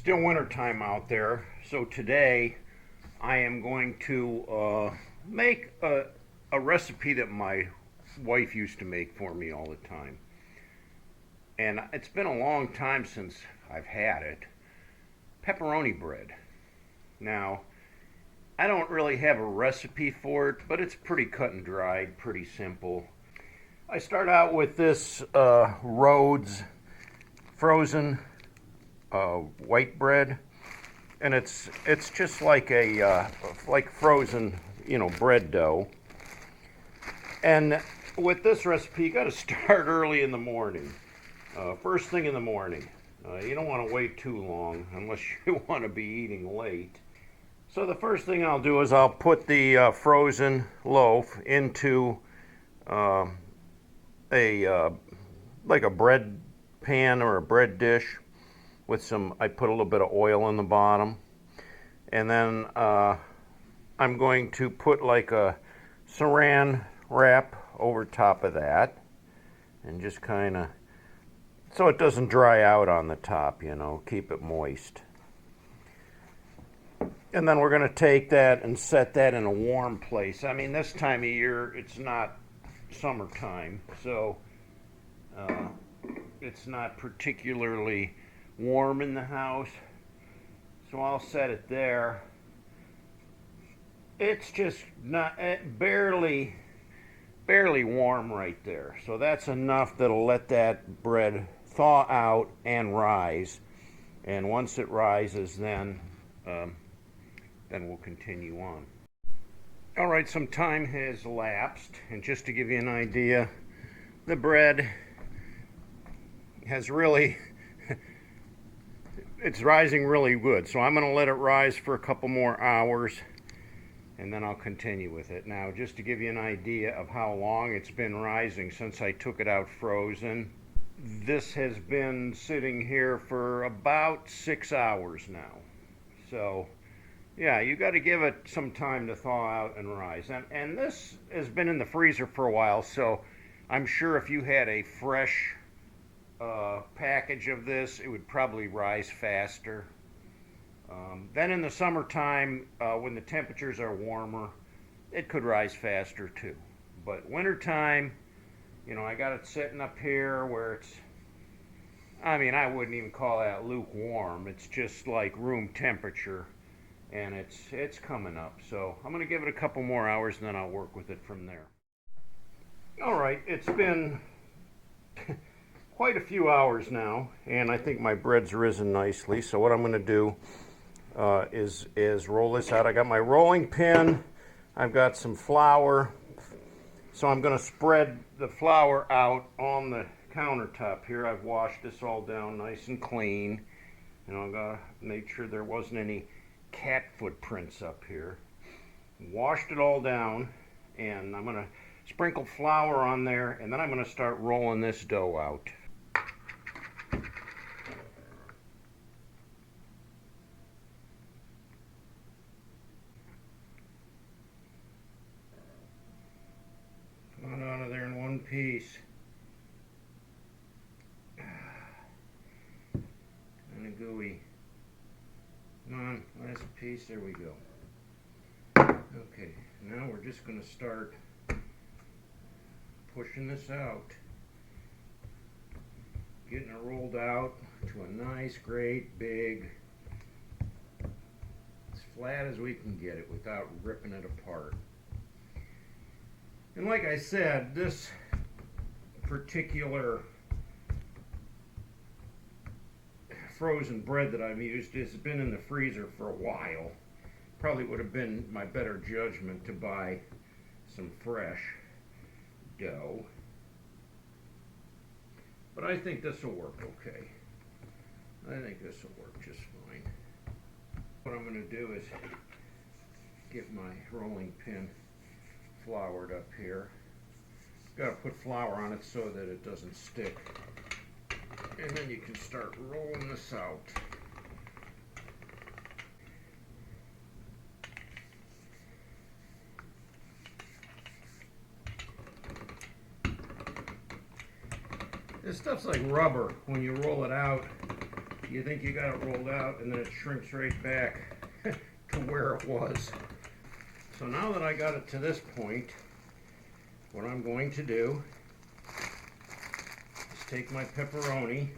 Still wintertime out there, so today I am going to make a recipe that my wife used to make for me all the time. And it's been a long time since I've had it. Pepperoni bread. Now, I don't really have a recipe for it, but it's pretty cut and dried, pretty simple. I start out with this Rhodes frozen white bread, and it's just like a like frozen, bread dough. And with this recipe, you got to start early in the morning, first thing in the morning. You don't want to wait too long unless you want to be eating late. So the first thing I'll do is I'll put the frozen loaf into like a bread pan or a bread dish with I put a little bit of oil in the bottom, and then I'm going to put like a saran wrap over top of that, and just kind of, so it doesn't dry out on the top, keep it moist. And then we're going to take that and set that in a warm place. I mean, this time of year, it's not summertime, so it's not particularly warm in the house. So I'll set it there. It's just not barely warm right there. So that's enough that'll let that bread thaw out and rise. And once it rises, then we'll continue on. All right, some time has elapsed, and just to give you an idea, the bread has really, it's rising really good. So I'm going to let it rise for a couple more hours, and then I'll continue with it. Now, just to give you an idea of how long it's been rising since I took it out frozen, this has been sitting here for about 6 hours now. So yeah, you got to give it some time to thaw out and rise. And this has been in the freezer for a while, so I'm sure if you had a fresh package of this, it would probably rise faster. Then in the summertime, when the temperatures are warmer, it could rise faster too. But wintertime, I got it sitting up here where it's, I mean, I wouldn't even call that lukewarm. It's just like room temperature. And it's coming up, so I'm going to give it a couple more hours, and then I'll work with it from there. All right, it's been quite a few hours now, and I think my bread's risen nicely. So what I'm going to do is roll this out. I got my rolling pin. I've got some flour, so I'm going to spread the flour out on the countertop here. I've washed this all down nice and clean, and I've got to make sure there wasn't any cat footprints up here. Washed it all down, and I'm going to sprinkle flour on there, and then I'm going to start rolling this dough out. Come on out of there in one piece. Kind of gooey. Come on, last piece, there we go. Okay, now we're just going to start pushing this out. Getting it rolled out to a nice, great, big, as flat as we can get it without ripping it apart. And like I said, this particular frozen bread that I've used has been in the freezer for a while. Probably would have been my better judgment to buy some fresh dough, but I think this will work okay. I think this will work just fine. What I'm going to do is get my rolling pin floured up here. Got to put flour on it so that it doesn't stick. And then you can start rolling this out. This stuff's like rubber when you roll it out. you think you got it rolled out, and then it shrinks right back to where it was. So now that I got it to this point, what I'm going to do is take my pepperoni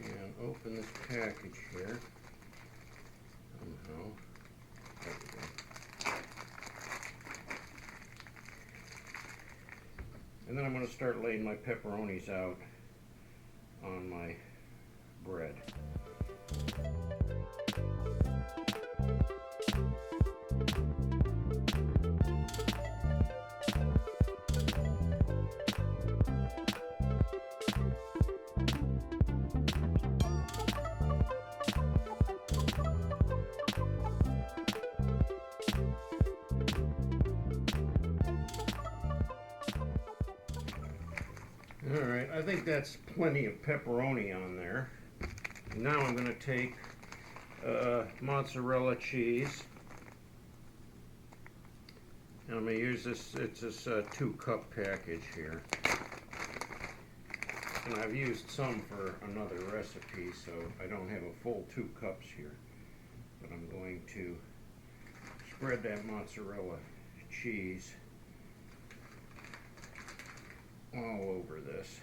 and open this package here somehow. There we go. And then I'm going to start laying my pepperonis out on my bread. Alright, I think that's plenty of pepperoni on there. Now I'm going to take mozzarella cheese. And I'm going to use this, it's this 2-cup package here. And I've used some for another recipe, so I don't have a full 2 cups here. But I'm going to spread that mozzarella cheese all over this.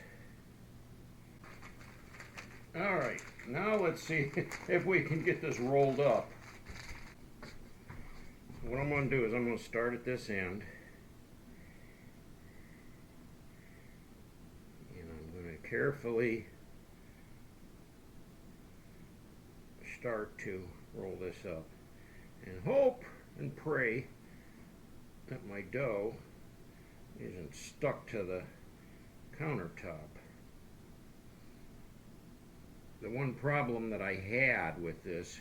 Alright, now let's see if we can get this rolled up. What I'm going to do is I'm going to start at this end. And I'm going to carefully start to roll this up. And hope and pray that my dough isn't stuck to the countertop. The one problem that I had with this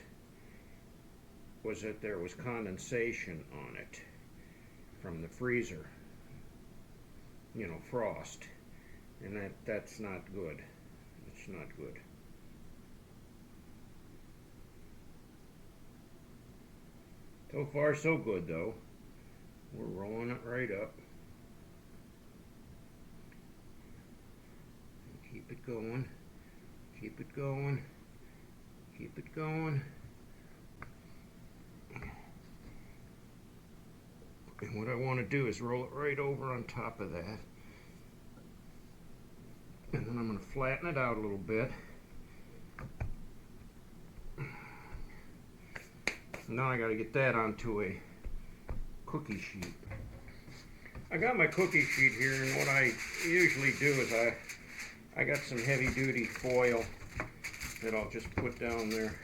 was that there was condensation on it from the freezer, you know, frost, and that's not good. It's not good. So far so good though. We're rolling it right up. Keep it going, keep it going, keep it going. And what I want to do is roll it right over on top of that. And then I'm going to flatten it out a little bit. Now I got to get that onto a cookie sheet. I got my cookie sheet here, and what I usually do is I got some heavy duty foil that I'll just put down there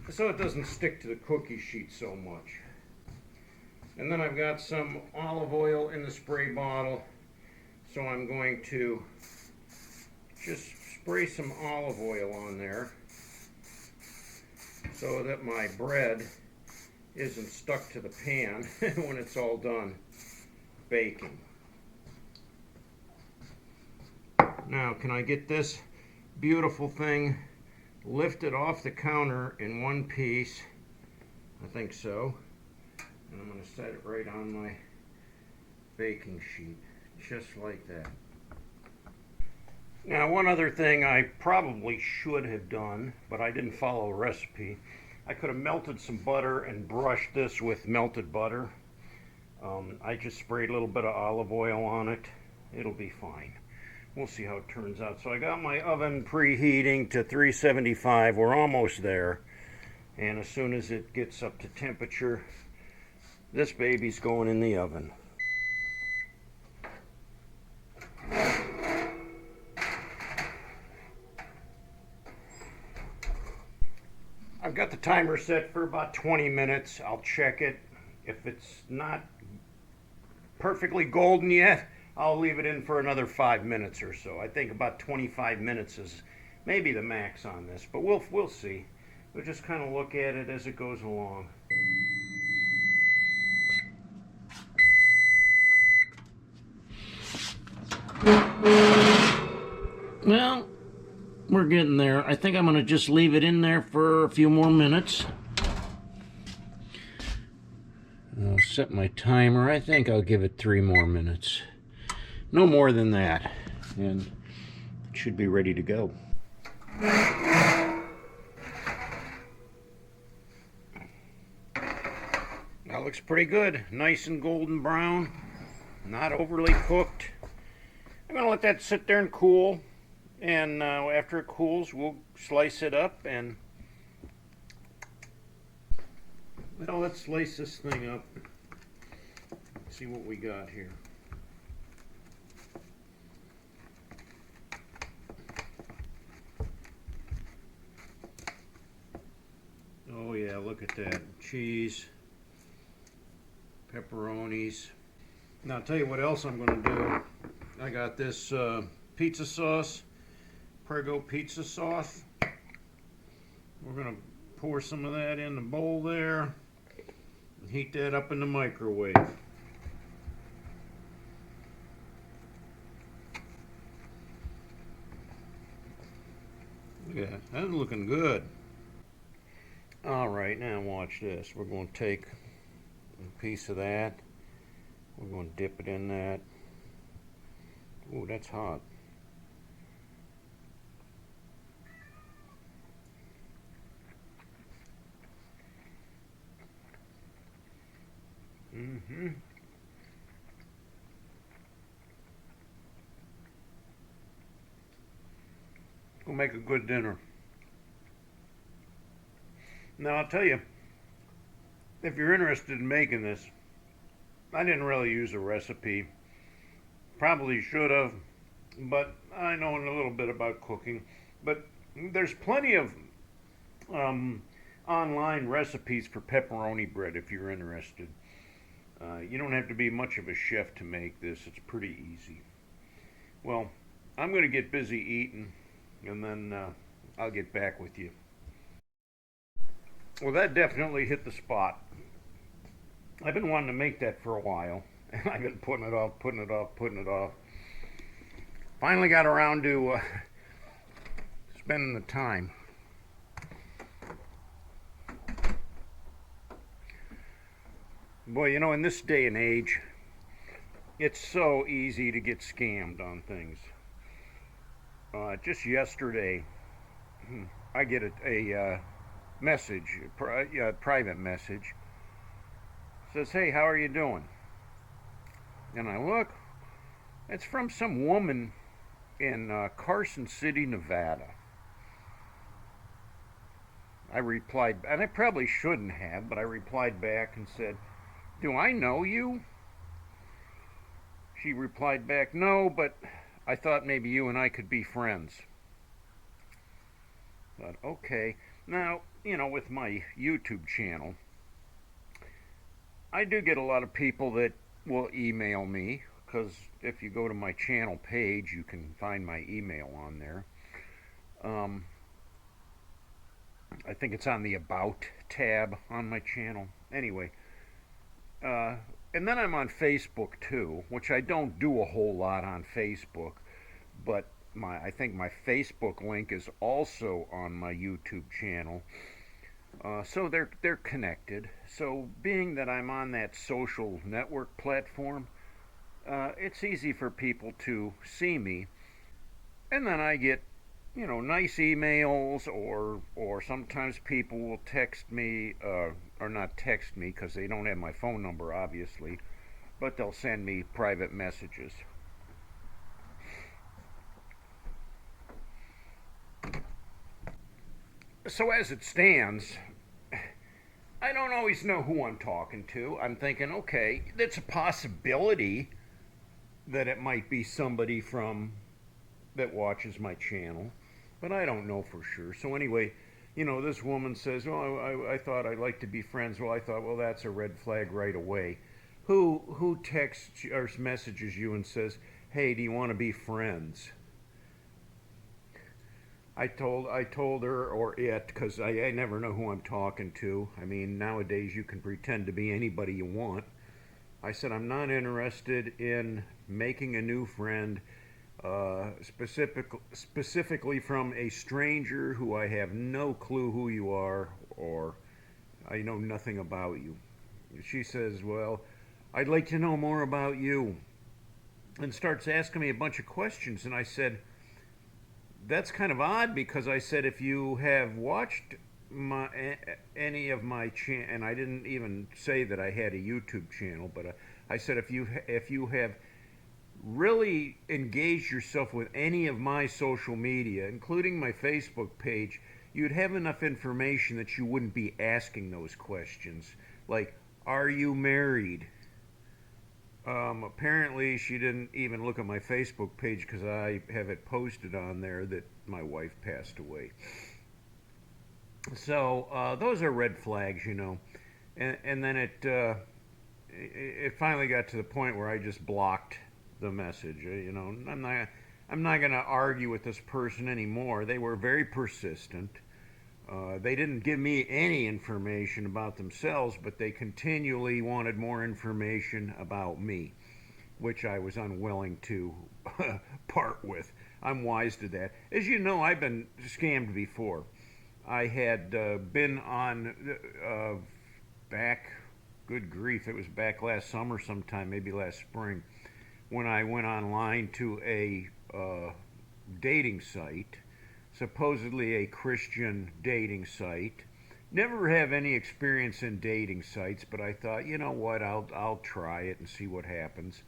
so it doesn't stick to the cookie sheet so much. And then I've got some olive oil in the spray bottle, so I'm going to just spray some olive oil on there so that my bread isn't stuck to the pan when it's all done baking. Now, can I get this beautiful thing lifted off the counter in one piece? I think so. And I'm going to set it right on my baking sheet, just like that. Now, one other thing I probably should have done, but I didn't follow a recipe. I could have melted some butter and brushed this with melted butter. I just sprayed a little bit of olive oil on it. It'll be fine. We'll see how it turns out. So I got my oven preheating to 375. We're almost there. And as soon as it gets up to temperature, this baby's going in the oven. I've got the timer set for about 20 minutes. I'll check it. If it's not perfectly golden yet, I'll leave it in for another 5 minutes or so. I think about 25 minutes is maybe the max on this, but we'll see. We'll just kind of look at it as it goes along. Well, we're getting there. I think I'm going to just leave it in there for a few more minutes. We'll set my timer. I think I'll give it 3 more minutes. No more than that. And it should be ready to go. That looks pretty good. Nice and golden brown. Not overly cooked. I'm going to let that sit there and cool. And after it cools, we'll slice it up and... Well, let's slice this thing up. See what we got here. Oh yeah, look at that. Cheese, pepperonis. Now I'll tell you what else I'm going to do. I got this pizza sauce, Prego pizza sauce. We're going to pour some of that in the bowl there and heat that up in the microwave. Look at that. That's looking good. Alright, now watch this. We're going to take a piece of that. We're going to dip it in that. Ooh, that's hot. We'll make a good dinner. Now I'll tell you, if you're interested in making this, I didn't really use a recipe. Probably should have, but I know a little bit about cooking. But there's plenty of online recipes for pepperoni bread if you're interested. You don't have to be much of a chef to make this. It's pretty easy. Well, I'm going to get busy eating, and then I'll get back with you. Well, that definitely hit the spot. I've been wanting to make that for a while, and I've been putting it off. Finally got around to spending the time. Boy, you know, in this day and age, it's so easy to get scammed on things. Just yesterday, I get a message, a private message. Says, hey, how are you doing? And I look, it's from some woman in Carson City, Nevada. I replied, and I probably shouldn't have, but I replied back and said, do I know you? She replied back, no, but I thought maybe you and I could be friends. I thought, okay. Now, you know, with my YouTube channel, I do get a lot of people that will email me, because if you go to my channel page, you can find my email on there. I think it's on the About tab on my channel. Anyway, and then I'm on Facebook too, which I don't do a whole lot on Facebook, but I think my Facebook link is also on my YouTube channel. So they're connected. So being that I'm on that social network platform, it's easy for people to see me. And then I get, you know, nice emails, or sometimes people will text me, or not text me because they don't have my phone number, obviously, but they'll send me private messages. So as it stands, I don't always know who I'm talking to. I'm thinking, okay, it's a possibility that it might be somebody that watches my channel, but I don't know for sure. So anyway, you know, this woman says, oh, I thought I'd like to be friends. Well, I thought, well, that's a red flag right away. Who texts or messages you and says, hey, do you want to be friends? I told her, or it, because I never know who I'm talking to. I mean, nowadays you can pretend to be anybody you want. I said, I'm not interested in making a new friend, specifically from a stranger who I have no clue who you are, or I know nothing about you. she says, well, I'd like to know more about you, and starts asking me a bunch of questions. And I said, that's kind of odd, because I said, if you have watched any of my and I didn't even say that I had a YouTube channel, but I said, if you have really engaged yourself with any of my social media, including my Facebook page, you'd have enough information that you wouldn't be asking those questions. Like, are you married? Apparently, she didn't even look at my Facebook page, because I have it posted on there that my wife passed away. So those are red flags, you know. And then it finally got to the point where I just blocked the message. You know, I'm not going to argue with this person anymore. They were very persistent. They didn't give me any information about themselves, but they continually wanted more information about me, which I was unwilling to part with. I'm wise to that. As you know, I've been scammed before. I had been on back, good grief, it was back last summer sometime, maybe last spring, when I went online to a dating site, supposedly a Christian dating site. Never have any experience in dating sites, but I thought, you know what, I'll try it and see what happens.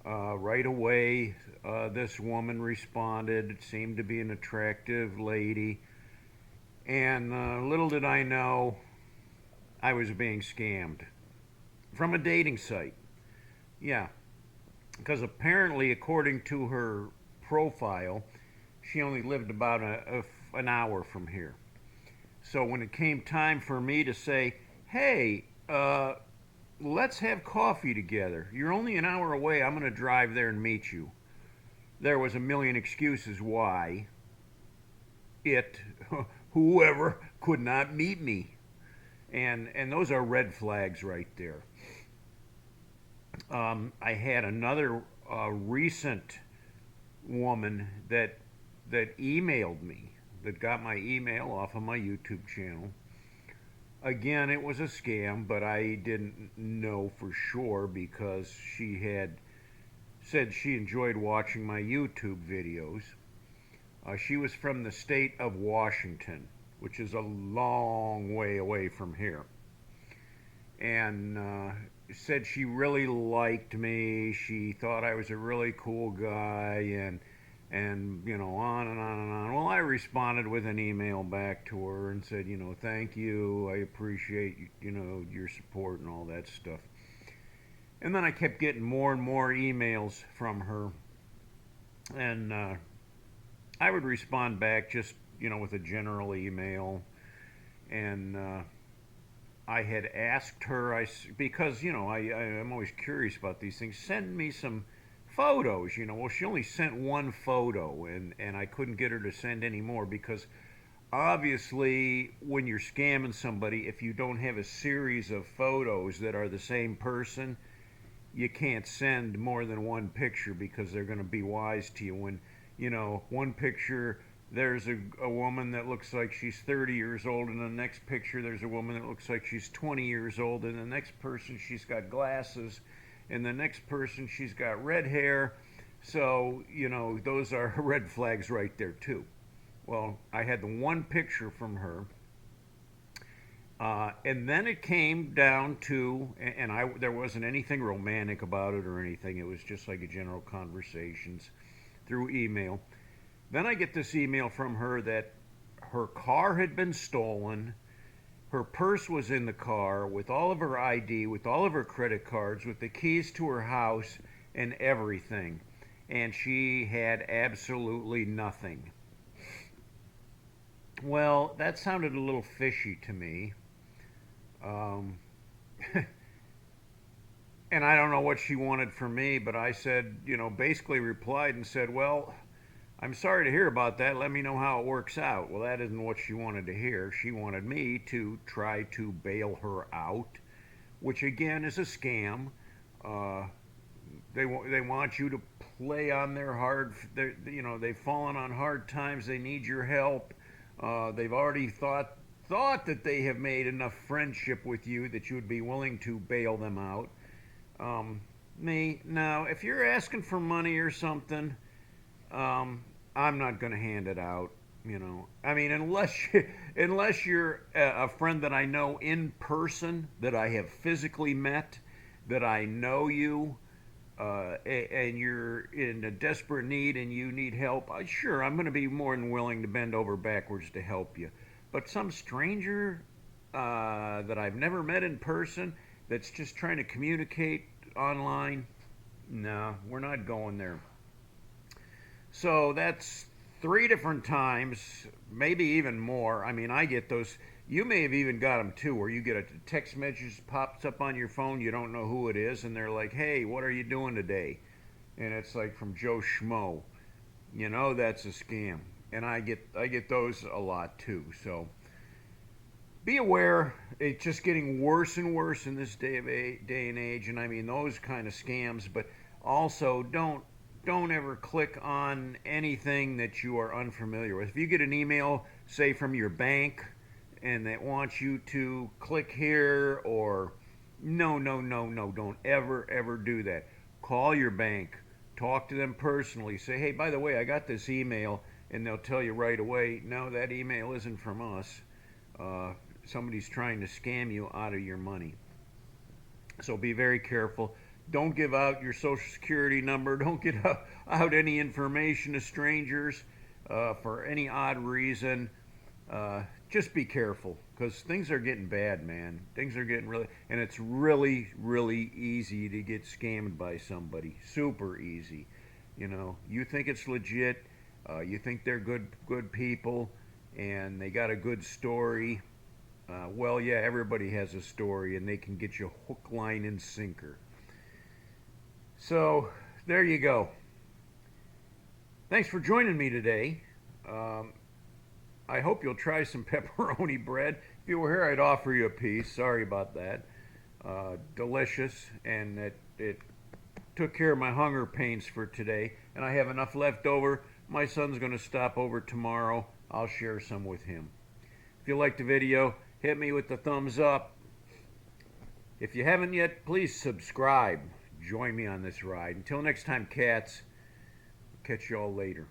Right away, this woman responded. It seemed to be an attractive lady. And little did I know, I was being scammed from a dating site. Yeah, because apparently, according to her profile, she only lived about an hour from here. So when it came time for me to say, hey, let's have coffee together. You're only an hour away. I'm going to drive there and meet you. There was a million excuses why whoever could not meet me. And those are red flags right there. I had another recent woman that emailed me, that got my email off of my YouTube channel. Again, it was a scam, but I didn't know for sure, because she had said she enjoyed watching my YouTube videos. She was from the state of Washington, which is a long way away from here. And said she really liked me. She thought I was a really cool guy, and you know, on and on and on. Well, I responded with an email back to her and said, you know, thank you. I appreciate, you know, your support and all that stuff. And then I kept getting more and more emails from her, and I would respond back just, you know, with a general email. And I had asked her, because, you know, I'm always curious about these things, send me some photos, you know. Well, she only sent one photo, and I couldn't get her to send any more, because obviously when you're scamming somebody, if you don't have a series of photos that are the same person, you can't send more than one picture, because they're going to be wise to you. When, you know, one picture, there's a woman that looks like she's 30 years old, and the next picture there's a woman that looks like she's 20 years old, and the next person she's got glasses, and the next person she's got red hair. So, you know, those are red flags right there too. Well, I had the one picture from her, and then it came down to, and there wasn't anything romantic about it or anything. It was just like a general conversations through email. Then I get this email from her that her car had been stolen. Her purse was in the car with all of her ID, with all of her credit cards, with the keys to her house and everything. And she had absolutely nothing. Well, that sounded a little fishy to me. And I don't know what she wanted from me, but I said, you know, basically replied and said, well, I'm sorry to hear about that. Let me know how it works out. Well, that isn't what she wanted to hear. She wanted me to try to bail her out, which again is a scam. They want you to play on their you know, they've fallen on hard times. They need your help. They've already thought thought that they have made enough friendship with you that you would be willing to bail them out. Me, now, if you're asking for money or something, I'm not going to hand it out. I mean, unless you're a friend that I know in person, that I have physically met, that I know you, and you're in a desperate need and you need help, sure, I'm going to be more than willing to bend over backwards to help you. But some stranger that I've never met in person that's just trying to communicate online, no, we're not going there. So that's 3 different times, maybe even more. I mean, I get those. You may have even got them too, where you get a text message pops up on your phone, you don't know who it is, and they're like, "Hey, what are you doing today?" And it's like from Joe Schmo. That's a scam, and I get those a lot too. So be aware. It's just getting worse and worse in this day and age, and I mean those kind of scams. But also don't ever click on anything that you are unfamiliar with. If you get an email, say from your bank, and that wants you to click here, or no, no, no, no, don't ever do that. Call your bank, talk to them personally, say, hey, by the way, I got this email, and they'll tell you right away, no, that email isn't from us. Somebody's trying to scam you out of your money. So be very careful. Don't give out your social security number. Don't give out any information to strangers for any odd reason. Just be careful, because things are getting bad, man. Things are getting really, and it's really, really easy to get scammed by somebody. Super easy. You think it's legit. You think they're good people, and they got a good story. Well, yeah, everybody has a story, and they can get you hook, line, and sinker. So there you go. Thanks for joining me today. I hope you'll try some pepperoni bread. If you were here, I'd offer you a piece. Sorry about that. Delicious, and it took care of my hunger pains for today. And I have enough left over. My son's going to stop over tomorrow. I'll share some with him. If you liked the video, hit me with the thumbs up. If you haven't yet, please subscribe. Join me on this ride. Until next time, cats. Catch you all later.